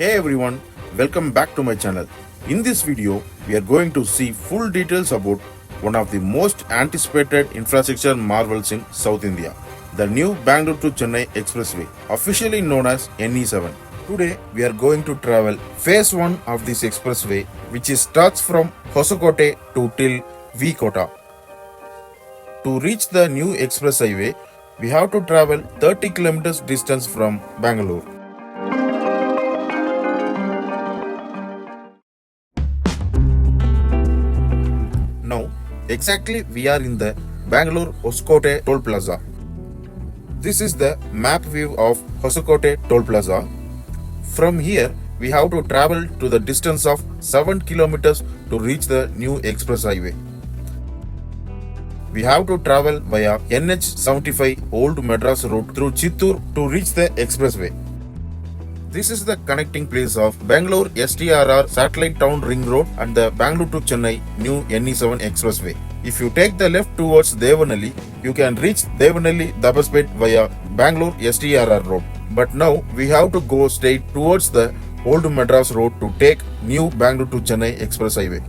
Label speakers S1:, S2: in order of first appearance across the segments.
S1: Hey everyone, welcome back to my channel. In this video, we are going to see full details about one of the most anticipated infrastructure marvels in South India, the new Bangalore to Chennai Expressway, officially known as NE7. Today, we are going to travel phase 1 of this expressway, which starts from Hosokote to till V Kota. To reach the new express highway, we have to travel 30 kilometers distance from Bangalore. Now, exactly we are in the Bangalore Hosokote Toll Plaza. This is the map view of Hosokote Toll Plaza. From here, we have to travel to the distance of 7 kilometers to reach the new express highway. We have to travel via NH75 Old Madras route through Chittoor to reach the expressway. This is the connecting place of Bangalore STRR Satellite Town Ring Road and the Bangalore to Chennai new NE7 Expressway. If you take the left towards Devanalli, you can reach Devanalli Dabaspet via Bangalore STRR Road. But now we have to go straight towards the Old Madras Road to take new Bangalore to Chennai Express Highway.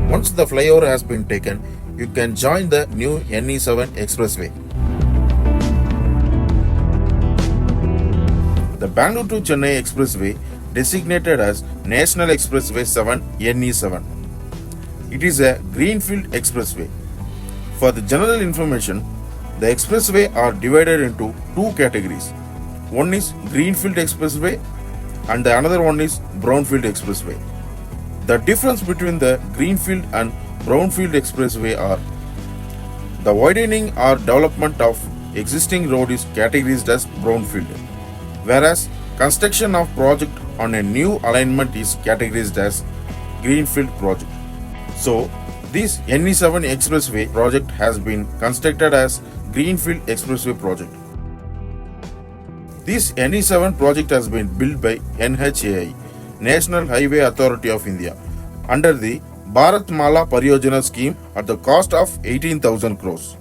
S1: Once the flyover has been taken, you can join the new NE7 Expressway. The Bangalore to Chennai Expressway, designated as National Expressway 7 NE7. It is a greenfield expressway. For the general information, the expressway are divided into two categories. One is greenfield expressway and the another one is brownfield expressway. The difference between the greenfield and brownfield expressway are the widening or development of existing road is categorized as brownfield, whereas construction of project on a new alignment is categorized as greenfield project. So, this NE7 Expressway project has been constructed as Greenfield Expressway project. This NE7 project has been built by NHAI, National Highway Authority of India, under the Bharat Mala Pariyojana scheme at the cost of 18,000 crores.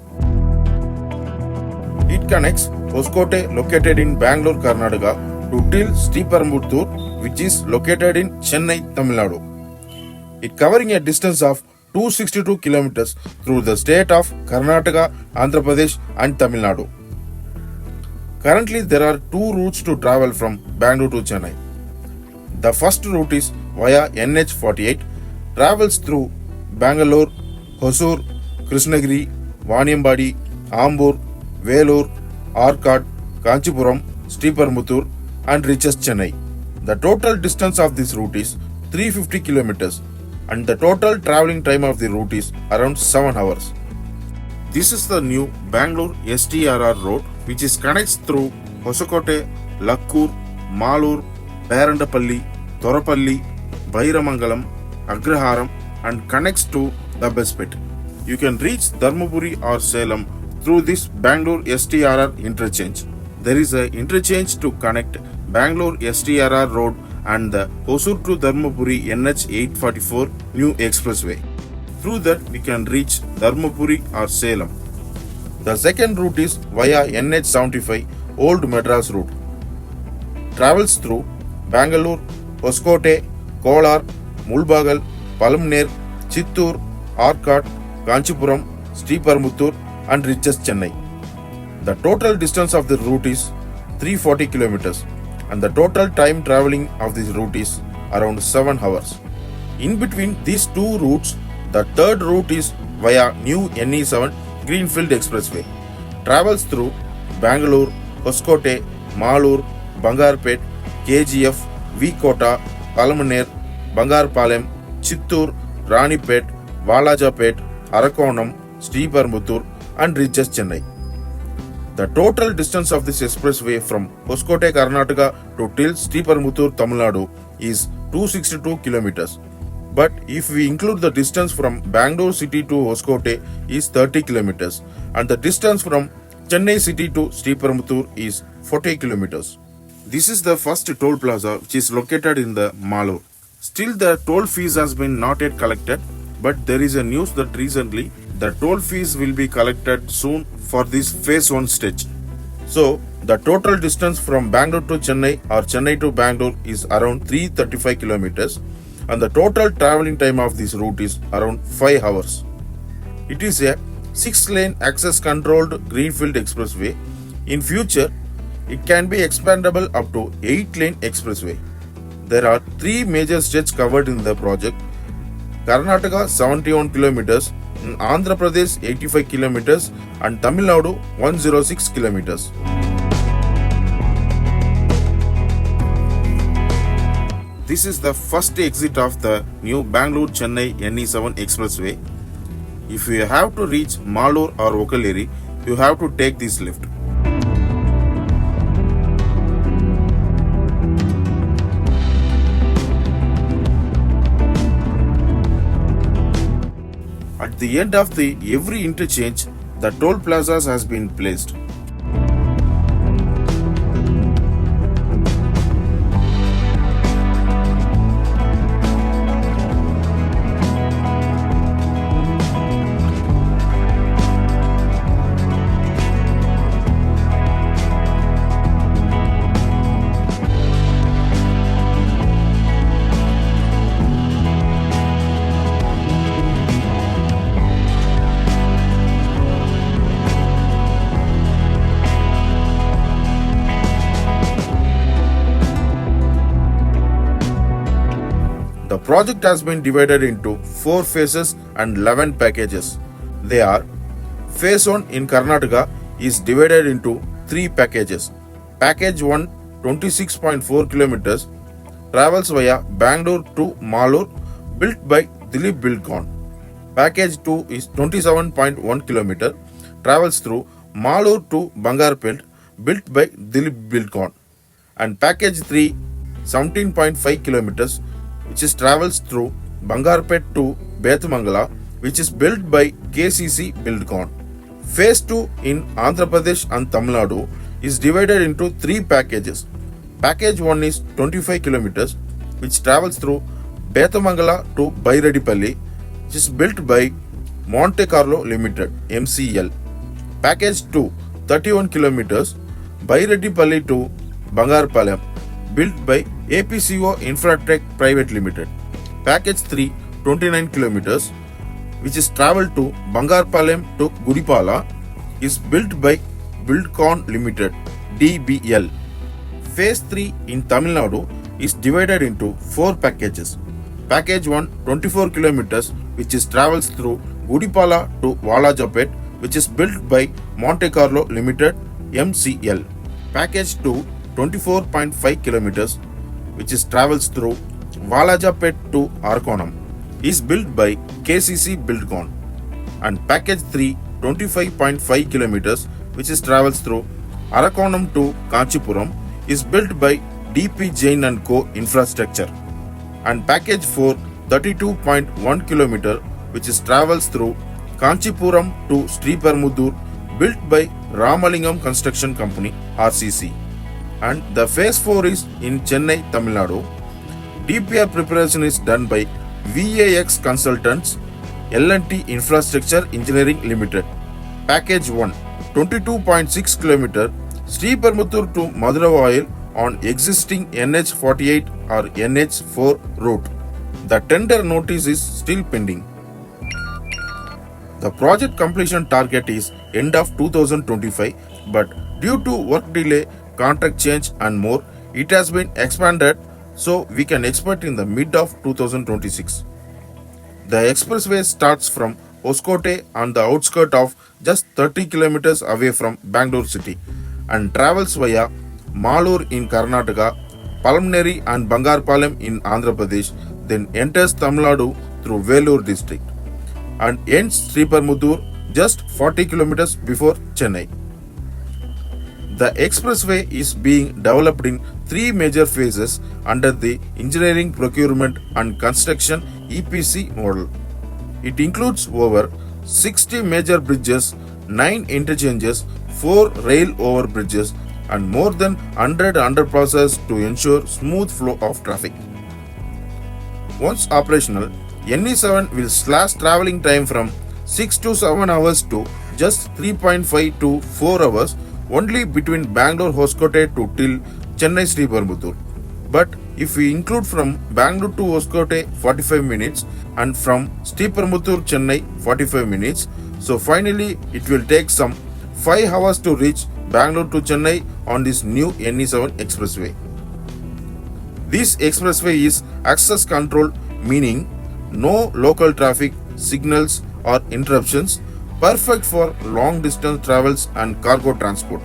S1: It connects Hosokote, located in Bangalore, Karnataka, to till Sriperumbudur, which is located in Chennai, Tamil Nadu. It covering a distance of 262 kilometers through the state of Karnataka, Andhra Pradesh and Tamil Nadu. Currently, there are two routes to travel from Bangalore to Chennai. The first route is via NH48, travels through Bangalore, Hosur, Krishnagiri, Vaniyambadi, Ambur, Velur, Arcot, Kanchipuram, Sriperumbudur and reaches Chennai. The total distance of this route is 350 kilometers and the total travelling time of the route is around 7 hours. This is the new Bangalore STRR road which is connects through Hosokote, Lakkur, Malur, Perandapalli, Thorapalli, Bairamangalam, Agraharam and connects to Dabaspet. You can reach Dharmapuri or Salem through this Bangalore STRR interchange. There is an interchange to connect Bangalore STRR road and the Hosur to Dharmapuri NH844 new expressway. Through that we can reach Dharmapuri or Salem. The second route is via NH75 Old Madras route. Travels through Bangalore, Hosokote, Kolar, Mulbagal, Palamner, Chittoor, Arcot, Kanchipuram, Sriperumbudur and reaches Chennai. The total distance of the route is 340 kilometers and the total time travelling of this route is around 7 hours. In between these two routes, the third route is via new NE7 Greenfield Expressway. Travels through Bangalore, Hosokote, Malur, Bangarpet, KGF, V Kota, Palamner, Bangarpalem, Chittoor, Ranipet, Valajapet, Arakonam, Sriperumbudur and reaches Chennai. The total distance of this expressway from Hosokote, Karnataka to till Sriperumbudur, Tamil Nadu is 262 kilometers. But if we include the distance from Bangalore city to Hosokote is 30 kilometers and the distance from Chennai city to Sriperumbudur is 40 kilometers. This is the first toll plaza which is located in the Malur. Still the toll fees has been not yet collected, but there is a news that recently the toll fees will be collected soon for this phase 1 stretch. So, the total distance from Bangalore to Chennai or Chennai to Bangalore is around 335 kilometers, and the total traveling time of this route is around 5 hours. It is a 6-lane access controlled greenfield expressway. In future, it can be expandable up to 8-lane expressway. There are 3 major stretches covered in the project: Karnataka 71 kilometers, Andhra Pradesh 85 kilometers, and Tamil Nadu 106 kilometers. This is the first exit of the new Bangalore Chennai NE7 expressway. If you have to reach Malur or Okaliri, you have to take this lift. At the end of every interchange, the toll plazas has been placed. The project has been divided into 4 phases and 11 packages. They are: Phase 1 in Karnataka is divided into 3 packages. Package 1, 26.4 kilometers, travels via Bangalore to Malur, built by Dilip Buildcon. Package 2 is 27.1 kilometer, travels through Malur to Bangarpet, built by Dilip Buildcon. And Package 3, 17.5 kilometers, which is travels through Bangarpet to Bethamangala, which is built by KCC Buildcon. Phase 2 in Andhra Pradesh and Tamil Nadu is divided into 3 packages. Package 1 is 25 kilometers, which travels through Bethamangala to Bairedipalli, which is built by Monte Carlo Limited (MCL). Package 2, 31 kilometers, Bairedipalli to Bangarpalam, built by APCO Infratech Private Limited. Package 3, 29 kilometers, which is travelled to Bangarpalam to Gudipala, is built by Buildcon Limited (DBL). Phase 3 in Tamil Nadu is divided into 4 packages. Package 1, 24 kilometers, which is travels through Gudipala to Valajapet, which is built by Monte Carlo Limited (MCL). Package 2, 24.5 kilometers, which is travels through Valajapet to Arkonam, is built by KCC Buildcon. And Package 3, 25.5 kilometers, which is travels through Arakonam to Kanchipuram, is built by DP Jain & Co. Infrastructure. And Package 4, 32.1 kilometer, which is travels through Kanchipuram to Sriperumbudur, built by Ramalingam Construction Company (RCC). And the Phase 4 is in Chennai, Tamil Nadu. DPR preparation is done by VAX Consultants L&T Infrastructure Engineering Limited. Package 1, 22.6 km, Sriperumbudur to Maduravayil on existing NH48 or NH4 route. The tender notice is still pending. The project completion target is end of 2025, but due to work delay, contract change and more, it has been expanded, so we can expect in the mid of 2026. The expressway starts from Hoskote on the outskirts of just 30 kilometers away from Bangalore city and travels via Malur in Karnataka, Palmneri and Bangarpalam in Andhra Pradesh, then enters Tamil Nadu through Vellore district and ends Sriperumbudur just 40 kilometers before Chennai. The expressway is being developed in 3 major phases under the Engineering, Procurement and Construction EPC model. It includes over 60 major bridges, 9 interchanges, 4 rail over bridges and more than 100 underpasses to ensure smooth flow of traffic. Once operational, NE7 will slash travelling time from 6 to 7 hours to just 3.5 to 4 hours only between Bangalore Hoskote to till Chennai Sriperumbudur. But if we include from Bangalore to Hoskote 45 minutes and from Sriperumbudur Chennai 45 minutes, so finally it will take some 5 hours to reach Bangalore to Chennai on this new NE7 expressway. This expressway is access control, meaning no local traffic signals or interruptions, perfect for long distance travels and cargo transport.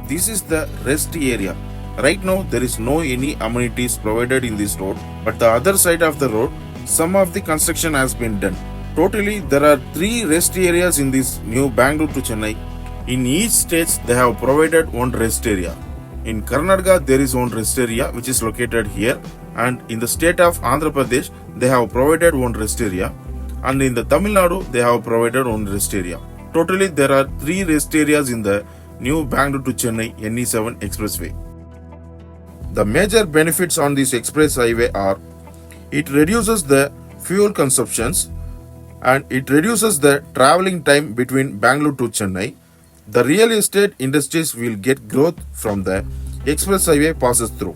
S1: This is the rest area. Right now there is no any amenities provided in this road, but the other side of the road, some of the construction has been done. Totally there are 3 rest areas in this new Bangalore to Chennai. In each state they have provided one rest area. In Karnataka there is one rest area which is located here, and in the state of Andhra Pradesh they have provided one rest area, and in the Tamil Nadu they have provided one rest area. Totally there are 3 rest areas in the new Bangalore to Chennai NE7 expressway. The major benefits on this express highway are it reduces the fuel consumptions and it reduces the traveling time between Bangalore to Chennai. The real estate industries will get growth from the express highway passes through,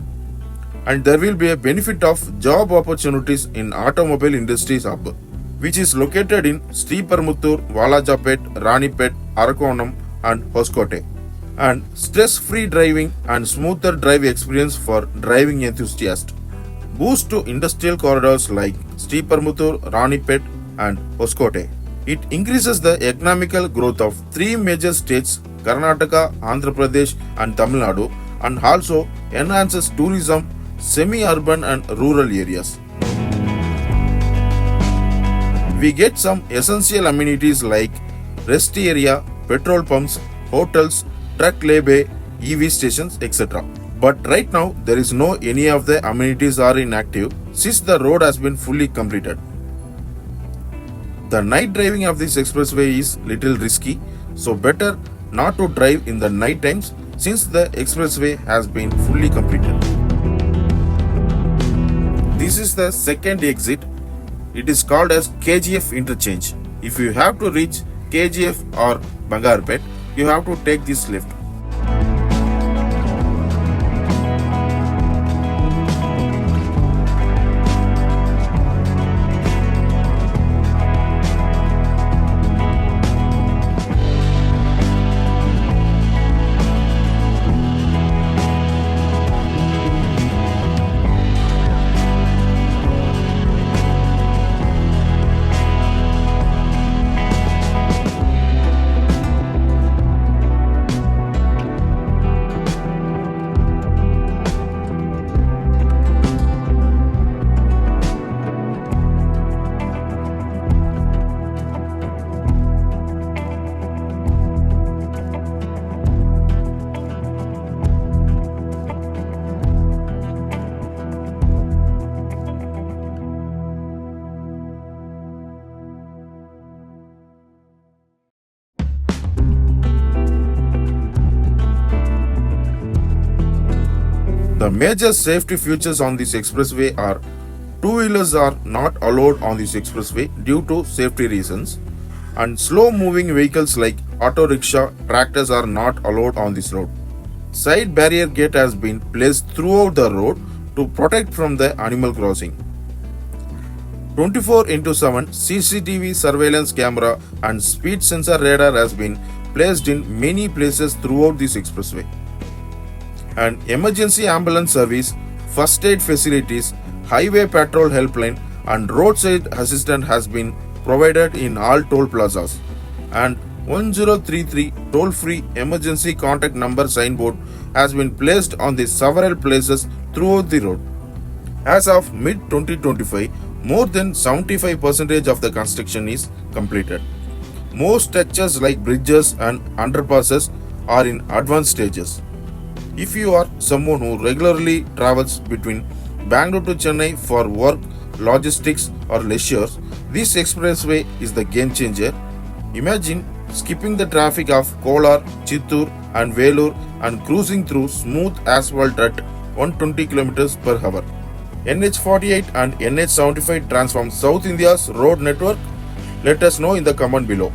S1: and there will be a benefit of job opportunities in automobile industries hub, which is located in Sriperumbudur, Valajapet, Ranipet, Arakonam and Hoskote, and stress-free driving and smoother drive experience for driving enthusiasts. Boost to industrial corridors like Sriperumbudur, Ranipet and Hoskote. It increases the economical growth of 3 major states, Karnataka, Andhra Pradesh and Tamil Nadu, and also enhances tourism, semi-urban and rural areas. We get some essential amenities like rest area, petrol pumps, hotels, truck lay-by, EV stations, etc. But right now there is no any of the amenities are inactive since the road has been fully completed. The night driving of this expressway is little risky, so better not to drive in the night times since the expressway has been fully completed. This is the second exit. It is called as KGF interchange. If you have to reach KGF or Bangarpet, you have to take this left. The major safety features on this expressway are two-wheelers are not allowed on this expressway due to safety reasons, and slow-moving vehicles like auto rickshaw, tractors are not allowed on this road. Side barrier gate has been placed throughout the road to protect from the animal crossing. 24/7 CCTV surveillance camera and speed sensor radar has been placed in many places throughout this expressway. An emergency ambulance service, first aid facilities, highway patrol helpline and roadside assistance has been provided in all toll plazas, and 1033 toll-free emergency contact number signboard has been placed on the several places throughout the road. As of mid-2025, more than 75% of the construction is completed. Most structures like bridges and underpasses are in advanced stages. If you are someone who regularly travels between Bangalore to Chennai for work, logistics or leisure, this expressway is the game changer. Imagine skipping the traffic of Kolar, Chittur and Velur and cruising through smooth asphalt at 120 kilometers per hour. NH48 and NH75 transform South India's road network? Let us know in the comment below.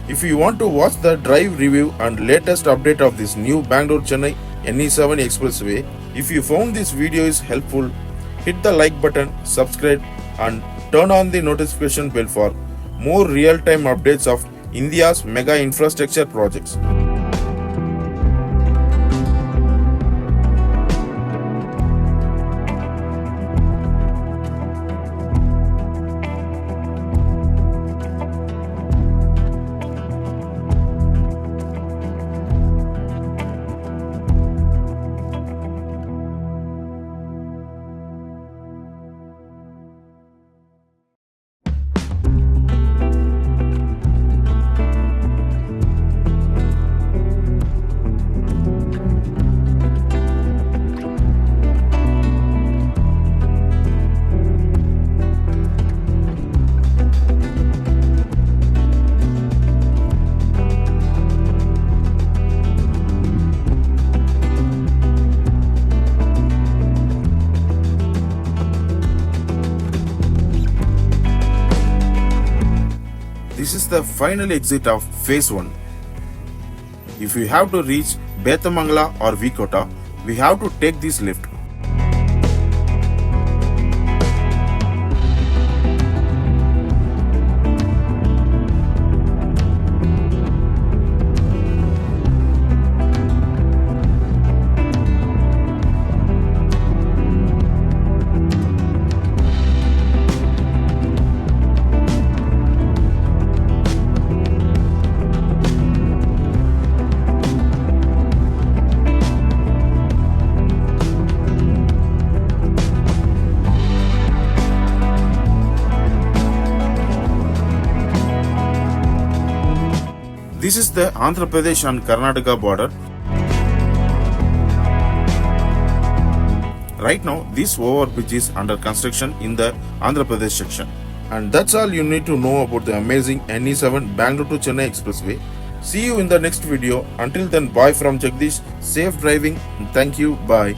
S1: If you want to watch the drive review and latest update of this new Bangalore Chennai NE7 Expressway, if you found this video is helpful, hit the like button, subscribe and turn on the notification bell for more real-time updates of India's mega infrastructure projects. This is the final exit of phase 1. If we have to reach Bethamangala or Vikota, we have to take this lift. This is the Andhra Pradesh and Karnataka border. Right now, this overbridge is under construction in the Andhra Pradesh section. And that's all you need to know about the amazing NE7 Bangalore to Chennai Expressway. See you in the next video. Until then, bye from Jagdish. Safe driving and thank you. Bye.